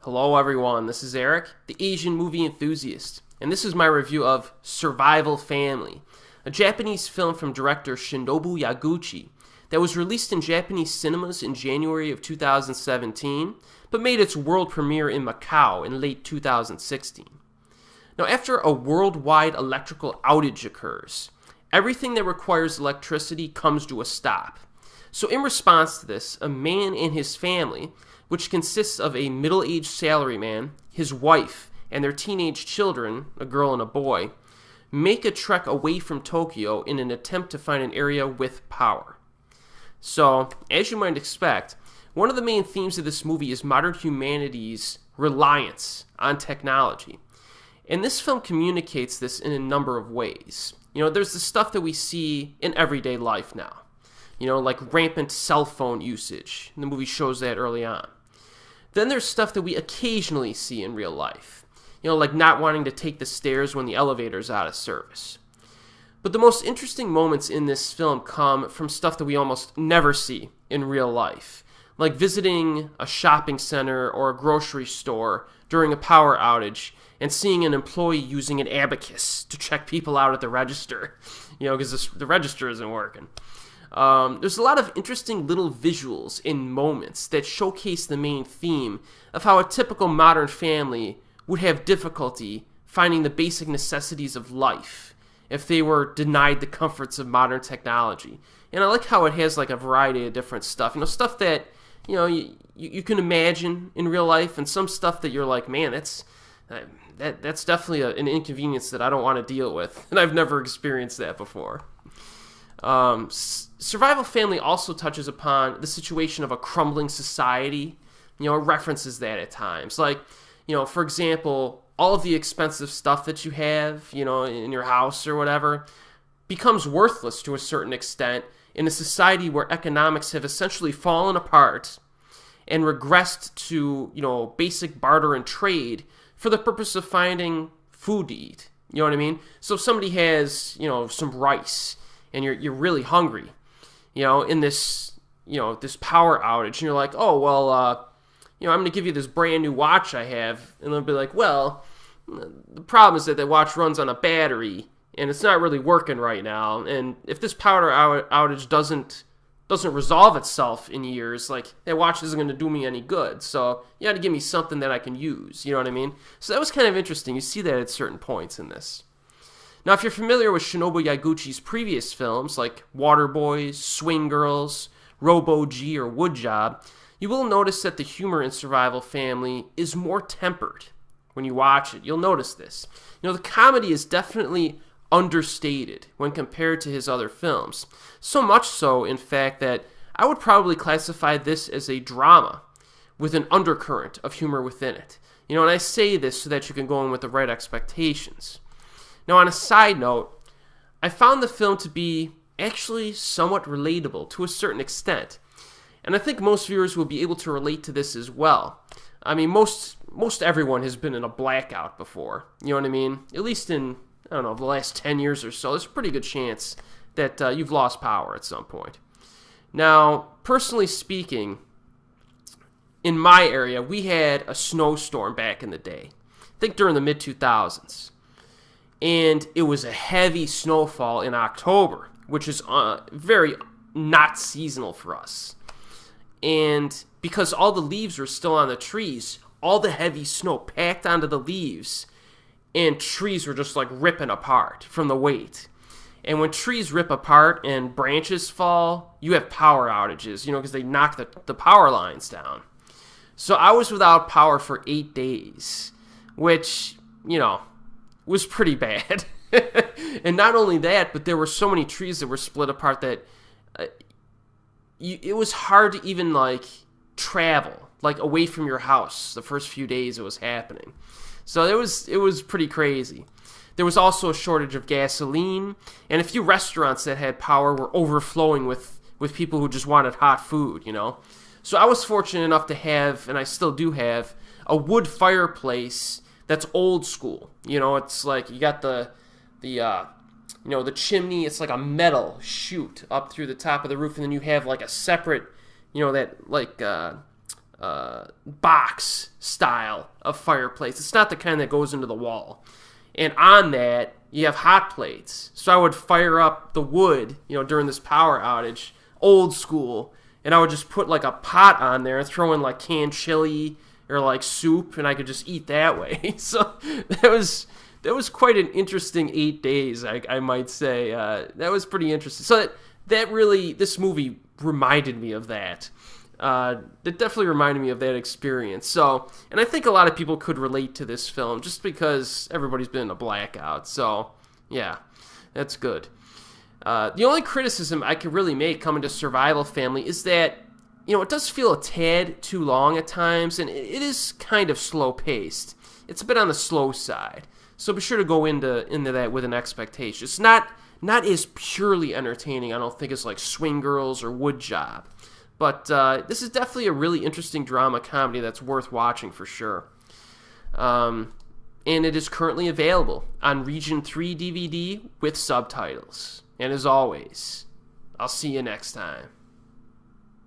Hello everyone, this is Erik, the Asian movie enthusiast, and this is my review of Survival Family, a Japanese film from director Shinobu Yaguchi that was released in Japanese cinemas in January of 2017, but made its world premiere in Macau in late 2016. Now, after a worldwide electrical outage occurs, everything that requires electricity comes to a stop. So in response to this, a man and his family, which consists of a middle-aged salaryman, his wife, and their teenage children, a girl and a boy, make a trek away from Tokyo in an attempt to find an area with power. So, as you might expect, one of the main themes of this movie is modern humanity's reliance on technology. And this film communicates this in a number of ways. There's the stuff that we see in everyday life now. Like rampant cell phone usage. And the movie shows that early on. Then there's stuff that we occasionally see in real life. Like not wanting to take the stairs when the elevator's out of service. But the most interesting moments in this film come from stuff that we almost never see in real life. Like visiting a shopping center or a grocery store during a power outage and seeing an employee using an abacus to check people out at the register. Because the register isn't working. There's a lot of interesting little visuals and moments that showcase the main theme of how a typical modern family would have difficulty finding the basic necessities of life if they were denied the comforts of modern technology. And I like how it has like a variety of different stuff. Stuff that you can imagine in real life, and some stuff that you're like, man, that's definitely an inconvenience that I don't want to deal with, and I've never experienced that before. Survival Family also touches upon the situation of a crumbling society. It references that at times. Like, for example, all of the expensive stuff that you have, in your house or whatever, becomes worthless to a certain extent in a society where economics have essentially fallen apart and regressed to, basic barter and trade for the purpose of finding food to eat. You know what I mean? So if somebody has, some rice, and you're really hungry, in this, this power outage, and you're like, oh, well, I'm going to give you this brand new watch I have, and they'll be like, well, the problem is that watch runs on a battery, and it's not really working right now, and if this power outage doesn't resolve itself in years, like, that watch isn't going to do me any good, so you got to give me something that I can use, you know what I mean? So that was kind of interesting. You see that at certain points in this. Now, if you're familiar with Shinobu Yaguchi's previous films, like Waterboys, Swing Girls, Robo-G, or Woodjob, you will notice that the humor in Survival Family is more tempered. When you watch it, you'll notice this. The comedy is definitely understated when compared to his other films. So much so, in fact, that I would probably classify this as a drama with an undercurrent of humor within it. And I say this so that you can go in with the right expectations. Now, on a side note, I found the film to be actually somewhat relatable to a certain extent. And I think most viewers will be able to relate to this as well. I mean, most everyone has been in a blackout before. You know what I mean? At least in, the last 10 years or so, there's a pretty good chance that you've lost power at some point. Now, personally speaking, in my area, we had a snowstorm back in the day. I think during the mid-2000s. And it was a heavy snowfall in October, which is very not seasonal for us. And because all the leaves were still on the trees, all the heavy snow packed onto the leaves, and trees were just like ripping apart from the weight. And when trees rip apart and branches fall, you have power outages, because they knock the power lines down. So I was without power for 8 days, which, was pretty bad. And not only that, but there were so many trees that were split apart that it was hard to even travel away from your house the first few days it was happening. So it was pretty crazy. There was also a shortage of gasoline, and a few restaurants that had power were overflowing with people who just wanted hot food, So I was fortunate enough to have, and I still do have, a wood fireplace that's old school. It's like you got the chimney. It's like a metal chute up through the top of the roof, and then you have like a separate, that box style of fireplace. It's not the kind that goes into the wall. And on that, you have hot plates. So I would fire up the wood, during this power outage, old school, and I would just put like a pot on there and throw in like canned chili or like soup, and I could just eat that way. So that was quite an interesting 8 days, I might say. That was pretty interesting. So that really, this movie reminded me of that. It definitely reminded me of that experience. So, and I think a lot of people could relate to this film just because everybody's been in a blackout. So, yeah, that's good. The only criticism I could really make coming to Survival Family is that, it does feel a tad too long at times, and it is kind of slow-paced. It's a bit on the slow side. So be sure to go into that with an expectation. It's not as purely entertaining, I don't think, as like Swing Girls or Wood Job. But this is definitely a really interesting drama comedy that's worth watching for sure. And it is currently available on Region 3 DVD with subtitles. And as always, I'll see you next time.